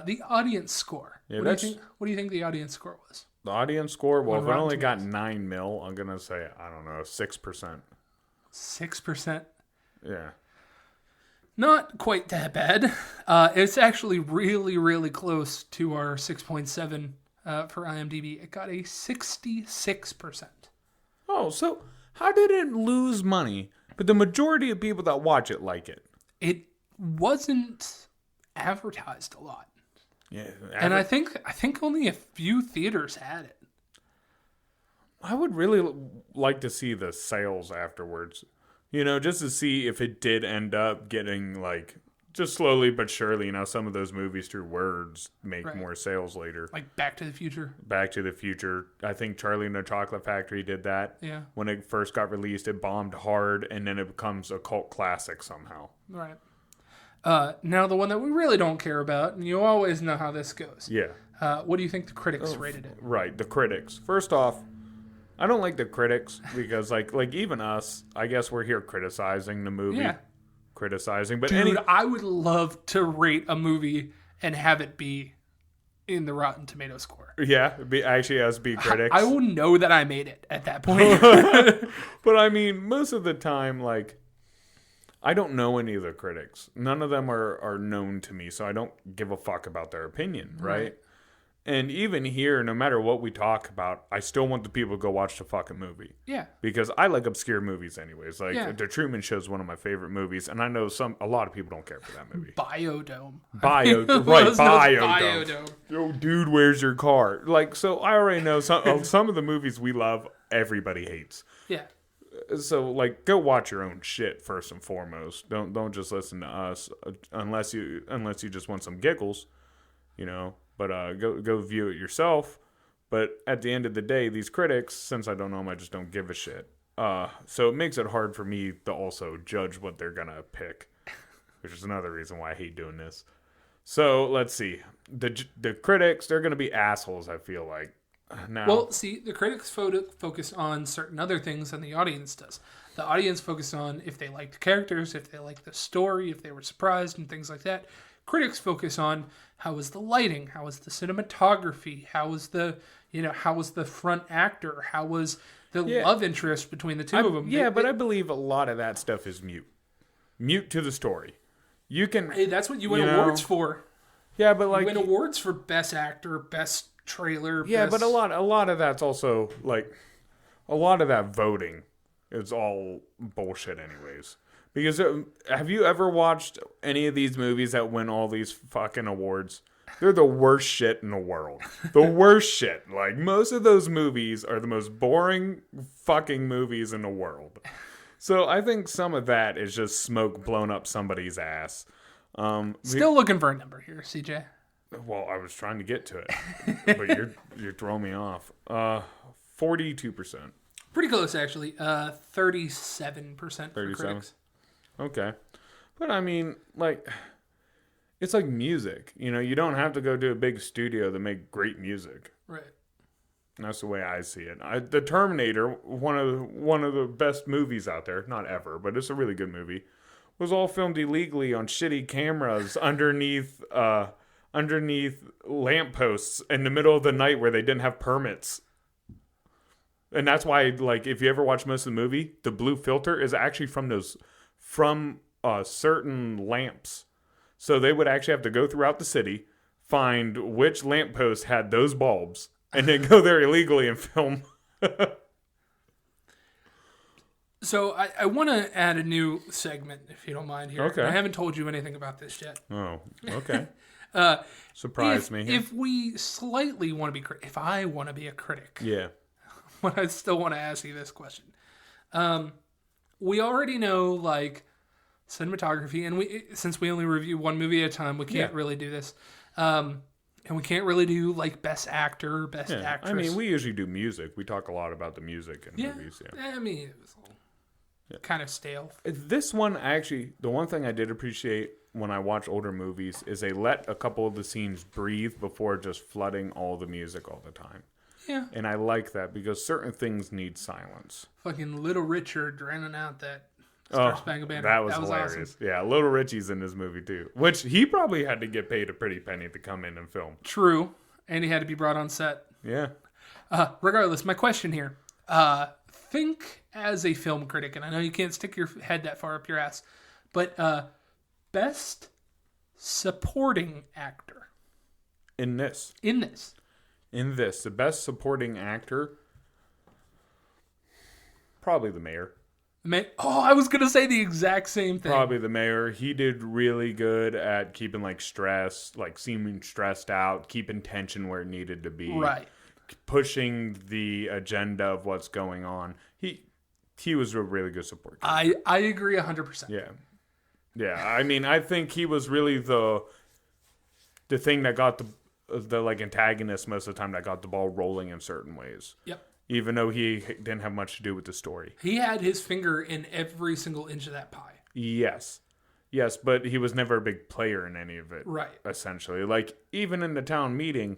the audience score. Yeah, what do you think the audience score was? The audience score? Well, if it only got 9 mil, I'm going to say, I don't know, 6%. 6%? Yeah. Not quite that bad. It's actually really, really close to our 6.7 for IMDb. It got a 66%. Oh, so how did it lose money? But the majority of people that watch it like it. It wasn't advertised a lot. Yeah, And I think only a few theaters had it. I would really like to see the sales afterwards. Just to see if it did end up getting, like, just slowly but surely, some of those movies through words make more sales later. Like Back to the Future. Back to the Future. I think Charlie and the Chocolate Factory did that. Yeah. When it first got released, it bombed hard, and then it becomes a cult classic somehow. Right. Now, the one that we really don't care about, and you always know how this goes. Yeah. What do you think the critics rated it? Right, the critics. First off, I don't like the critics because, like even us, I guess we're here criticizing the movie. Yeah. Criticizing. But Dude, I would love to rate a movie and have it be in the Rotten Tomato score. Yeah, actually us be critics. I will know that I made it at that point. But I mean, most of the time, like, I don't know any of the critics. None of them are known to me, so I don't give a fuck about their opinion, right? And even here, no matter what we talk about, I still want the people to go watch the fucking movie. Yeah. Because I like obscure movies anyways. Like, The Truman Show is one of my favorite movies, and I know a lot of people don't care for that movie. Biodome. Biodome. Yo, dude, where's your car? Like, so I already know some of the movies we love, everybody hates. Yeah. So, like, go watch your own shit first and foremost. Don't just listen to us unless you just want some giggles, But go view it yourself. But at the end of the day, these critics, since I don't know them, I just don't give a shit. So it makes it hard for me to also judge what they're gonna pick, which is another reason why I hate doing this. So let's see. The critics, they're gonna be assholes, I feel like. Now, well, see, the critics focus on certain other things than the audience does. The audience focus on if they like the characters, if they like the story, if they were surprised, and things like that. Critics focus on how was the lighting, how was the cinematography, how was the front actor, how was the love interest between the two of them. Yeah, but I believe a lot of that stuff is mute to the story. You can. Hey, that's what you win awards for. Yeah, but like you win awards for best actor, best trailer. Yeah, best... but a lot of that's also like a lot of that voting is all bullshit, anyways. Because have you ever watched any of these movies that win all these fucking awards? They're the worst shit in the world. The worst shit. Like, most of those movies are the most boring fucking movies in the world. So I think some of that is just smoke blown up somebody's ass. Still looking for a number here, CJ. Well, I was trying to get to it, but you're throwing me off. 42%. Pretty close, actually. 37% for critics. Okay. But I mean, like, it's like music. You don't have to go to a big studio to make great music. Right. And that's the way I see it. The Terminator, one of the best movies out there, not ever, but it's a really good movie, was all filmed illegally on shitty cameras underneath lampposts in the middle of the night where they didn't have permits. And that's why, like, if you ever watch most of the movie, the blue filter is actually from certain lamps. So they would actually have to go throughout the city, find which lamppost had those bulbs, and then go there illegally and film. So I want to add a new segment, if you don't mind here. Okay. I haven't told you anything about this yet. Oh, okay. Surprise me. If we slightly want to be if I want to be a critic. Yeah. But I still want to ask you this question. We already know, like, cinematography, and since we only review one movie at a time, we can't really do this. And we can't really do, like, best actor, best actress. I mean, we usually do music. We talk a lot about the music in movies. Yeah. I mean, it was a little kind of stale. This one, actually, the one thing I did appreciate when I watch older movies is they let a couple of the scenes breathe before just flooding all the music all the time. Yeah. And I like that because certain things need silence. Fucking Little Richard drowning out that Star Spangled Banner. That was hilarious. Awesome. Yeah, Little Richie's in this movie too. Which he probably had to get paid a pretty penny to come in and film. True. And he had to be brought on set. Yeah. Regardless, my question here. Think as a film critic, and I know you can't stick your head that far up your ass, but best supporting actor In this. The best supporting actor, probably the mayor. I was going to say the exact same thing. Probably the mayor. He did really good at keeping stress, seeming stressed out, keeping tension where it needed to be. Right. Pushing the agenda of what's going on. He was a really good support character. I agree 100%. Yeah. Yeah. I mean, I think he was really the thing that got the antagonist most of the time that got the ball rolling in certain ways. Yep. Even though he didn't have much to do with the story. He had his finger in every single inch of that pie. Yes. Yes, but he was never a big player in any of it. Right. Essentially. Even in the town meeting,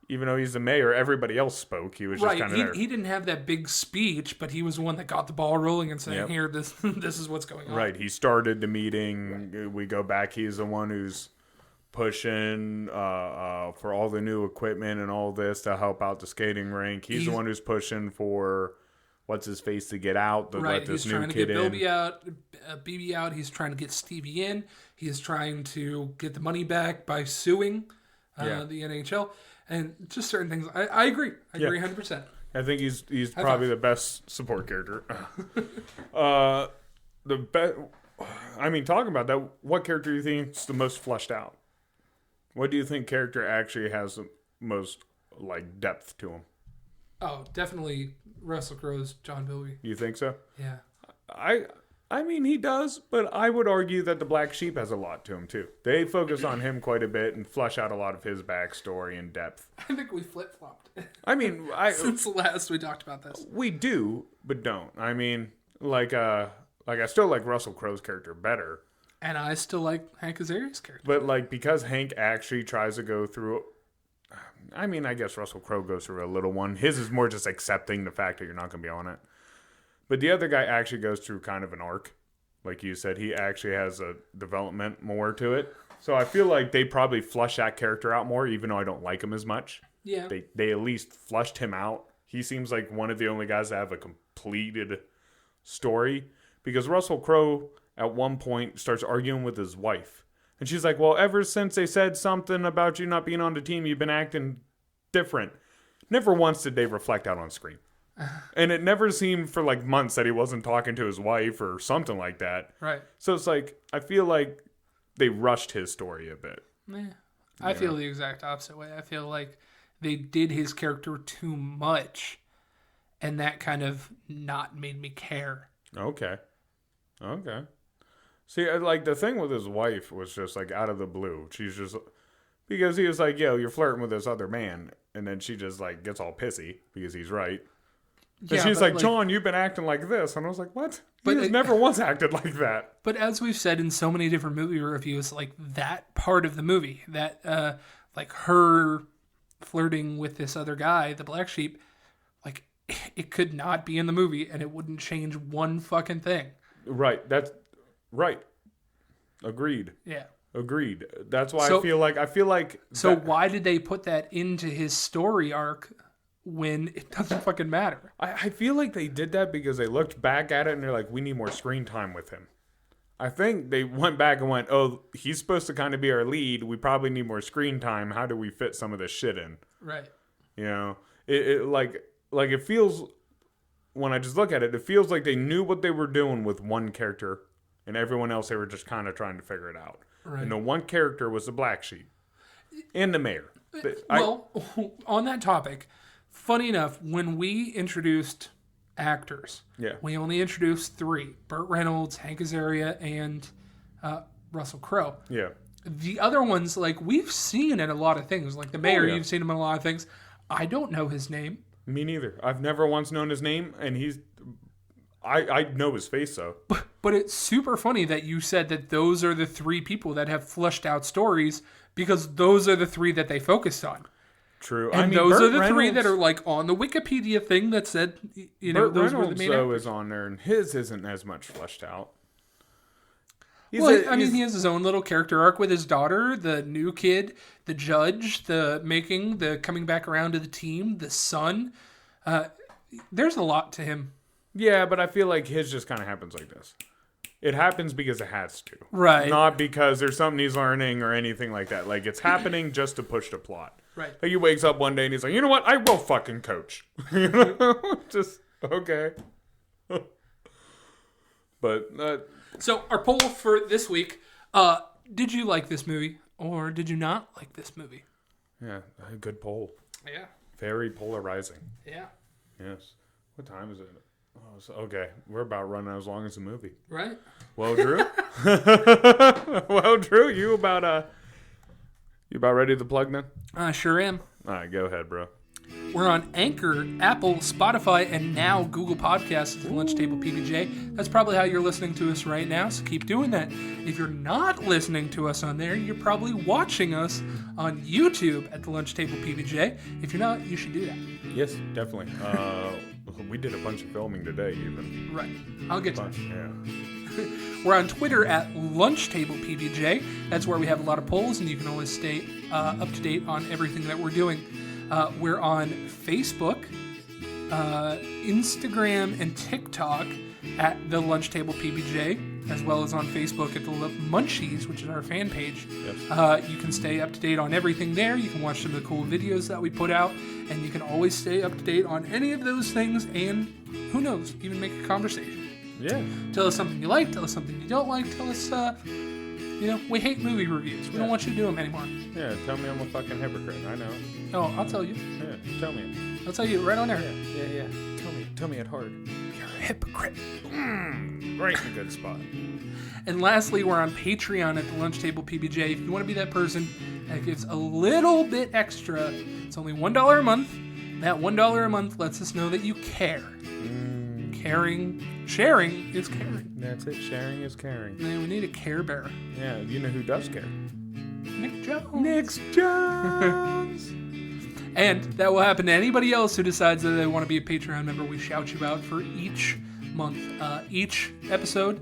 even though he's the mayor, everybody else spoke. He was just kind of there. He didn't have that big speech, but he was the one that got the ball rolling and saying, Yep. here, this is what's going on. Right. He started the meeting. Right. We go back. He's the one who's pushing for all the new equipment and all this to help out the skating rink. He's the one who's pushing for what's his face to get out to let this new kid in. He's trying to get BB out. He's trying to get Stevie in. He's trying to get the money back by suing the NHL and just certain things. I agree. I agree 100%. I think he's probably the best support character. Talking about that, what character do you think is the most fleshed out? What do you think character actually has the most depth to him? Oh, definitely Russell Crowe's John Bilby. You think so? Yeah. I mean, he does, but I would argue that the Black Sheep has a lot to him too. They focus on him quite a bit and flesh out a lot of his backstory and depth. I think we flip-flopped. I mean, since last we talked about this. We do, but don't. I mean, I still like Russell Crowe's character better. And I still like Hank Azaria's character. But, because Hank actually tries to go through... I mean, I guess Russell Crowe goes through a little one. His is more just accepting the fact that you're not going to be on it. But the other guy actually goes through kind of an arc. Like you said, he actually has a development more to it. So I feel like they probably flush that character out more, even though I don't like him as much. Yeah. They at least flushed him out. He seems like one of the only guys that have a completed story. Because Russell Crowe... at one point starts arguing with his wife. And she's like, well, ever since they said something about you not being on the team, you've been acting different. Never once did they reflect out on screen. And it never seemed for months that he wasn't talking to his wife or something like that. Right. So it's I feel like they rushed his story a bit. Yeah. I feel the exact opposite way. I feel like they did his character too much. And that kind of not made me care. Okay. See, the thing with his wife was just, out of the blue. She's just... Because he was like, yo, you're flirting with this other man. And then she just, gets all pissy because he's right. And she's like, John, you've been acting like this. And I was like, what? He never once acted like that. But as we've said in so many different movie reviews, that part of the movie, that, her flirting with this other guy, the Black Sheep, it could not be in the movie and it wouldn't change one fucking thing. Right. That's... Right. Agreed. Yeah. Agreed. That's why I feel like... So why did they put that into his story arc when it doesn't fucking matter? I feel like they did that because they looked back at it and they're like, we need more screen time with him. I think they went back and went, oh, he's supposed to kind of be our lead. We probably need more screen time. How do we fit some of this shit in? Right. You know? It feels... When I just look at it, it feels like they knew what they were doing with one character... And everyone else, they were just kind of trying to figure it out. Right. And the one character was the Black Sheep. And the mayor. On that topic, funny enough, when we introduced actors, we only introduced 3. Burt Reynolds, Hank Azaria, and Russell Crowe. Yeah. The other ones, we've seen in a lot of things. Like the mayor, you've seen him in a lot of things. I don't know his name. Me neither. I've never once known his name, and he's... I know his face, though. But it's super funny that you said that those are the 3 people that have fleshed out stories because those are the 3 that they focused on. True. And those are the Reynolds, 3 that are on the Wikipedia thing that said, Burt those Reynolds, were the main actors. Is on there, and his isn't as much fleshed out. He has his own little character arc with his daughter, the new kid, the judge, the coming back around to the team, the son. There's a lot to him. Yeah, but I feel like his just kind of happens like this. it happens because it has to. Right. Not because there's something he's learning or anything like that. Like, it's happening just to push the plot. Right. Like, he wakes up one day and he's like, you know what? I will fucking coach. You know? Just, okay. But, So, our poll for this week, did you like this movie or did you not like this movie? yeah, a good poll. Yeah. Very polarizing. Yeah. Yes. What time is it? Oh, okay, we're about running as long as the movie. Right. Well, Drew. Drew, you about ready to plug then? I sure am. All right, go ahead, bro. We're on Anchor, Apple, Spotify, and now Google Podcasts at the Lunch Table PBJ. That's probably how you're listening to us right now, so keep doing that. If you're not listening to us on there, you're probably watching us on YouTube at the Lunch Table PBJ. If you're not, you should do that. Yes, definitely. We did a bunch of filming today, even. Right. I'll get to Bunch, that. yeah. We're on Twitter at Lunch Table PBJ. That's where we have a lot of polls, and you can always stay up to date on everything that we're doing. We're on Facebook, Instagram, and TikTok at the Lunch Table PBJ, as well as on Facebook at the Munchies, which is our fan page. Yes. You can stay up to date on everything there. You can watch some of the cool videos that we put out, and you can always stay up to date on any of those things, and who knows, even make a conversation. Yeah. Tell us something you like, tell us something you don't like, tell us, we hate movie reviews. We don't want you to do them anymore. Yeah, tell me I'm a fucking hypocrite. I know. Oh, I'll tell you. Yeah, tell me. I'll tell you right on there. Yeah. Tell me it hard. You're a hypocrite. Right in a good spot. And lastly, we're on Patreon at the Lunch Table PBJ. If you want to be that person that gives a little bit extra, it's only $1 a month. That $1 a month lets us know that you care. Sharing is caring. That's it. Sharing is caring. Man, we need a Care Bear. Yeah, you know who does care? Nick Jones. Nick Jones. And that will happen to anybody else who decides that they want to be a Patreon member. We shout you out for each month, each episode.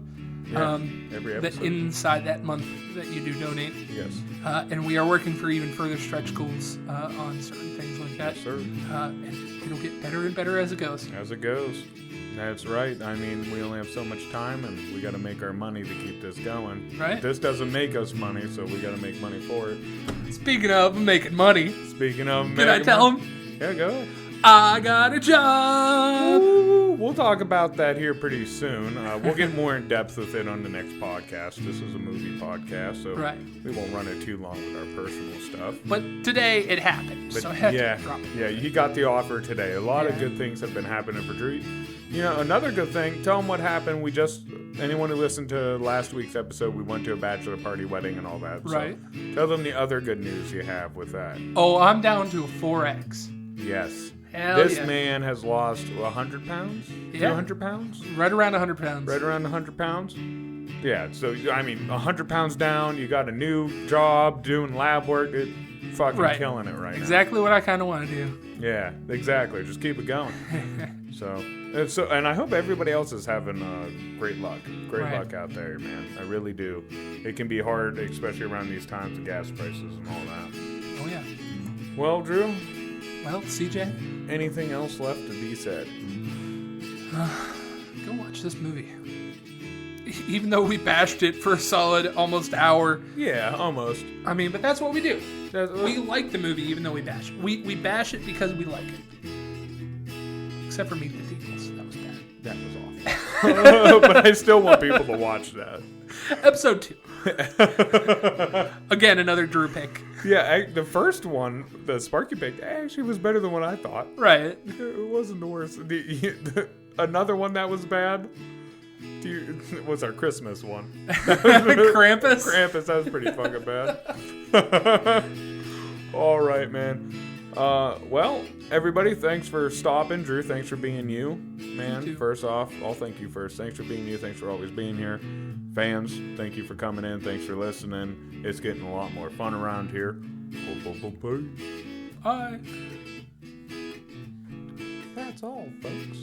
Yeah, every episode. That inside that month that you do donate. Yes. And we are working for even further stretch goals on certain things like that. Yes, sir. And it'll get better and better as it goes. As it goes. That's right. I mean, we only have so much time, and we got to make our money to keep this going. Right. This doesn't make us money, so we got to make money for it. Speaking of making money. Speaking of Can I tell him? Yeah, go ahead. I got a job. Ooh, we'll talk about that here pretty soon. We'll get more in depth with it on the next podcast. This is a movie podcast, so we won't run it too long with our personal stuff. But today it happened, so I had to drop it. Yeah, he got the offer today. A lot of good things have been happening for Drew. You know, another good thing, tell them what happened. Anyone who listened to last week's episode, we went to a bachelor party, wedding, and all that. Right. So tell them the other good news you have with that. Oh, I'm down to a 4X. Yes. Hell this man has lost 100 pounds? Yeah. 200 pounds? Right around 100 pounds. Right around 100 pounds? Yeah, so, I mean, 100 pounds down, you got a new job, doing lab work, fucking killing it right now. Exactly what I kind of want to do. Yeah, exactly. Just keep it going. And I hope everybody else is having great luck. Great luck out there, man. I really do. It can be hard, especially around these times of gas prices and all that. Oh, yeah. Well, Drew? Well, CJ? Anything else left to be said? Go watch this movie. Even though we bashed it for a solid almost hour. Yeah, almost. I mean, but that's what we do. We like the movie even though we bash it. We bash it because we like it. Except for Meet the Deagles. That was bad. That was awful. But I still want people to watch that. Episode 2. Again, another Drew pick. Yeah, the first one, the Sparky pick, actually was better than what I thought. Right. It wasn't the worst. Another one that was bad was our Christmas one. Krampus? Krampus, that was pretty fucking bad. All right, man. Well, everybody, thanks for stopping. Drew, thanks for being you, man. First off, I'll thank you first. Thanks for being you. Thanks for always being here. Fans, thank you for coming in. Thanks for listening. It's getting a lot more fun around here. Bye. That's all, folks.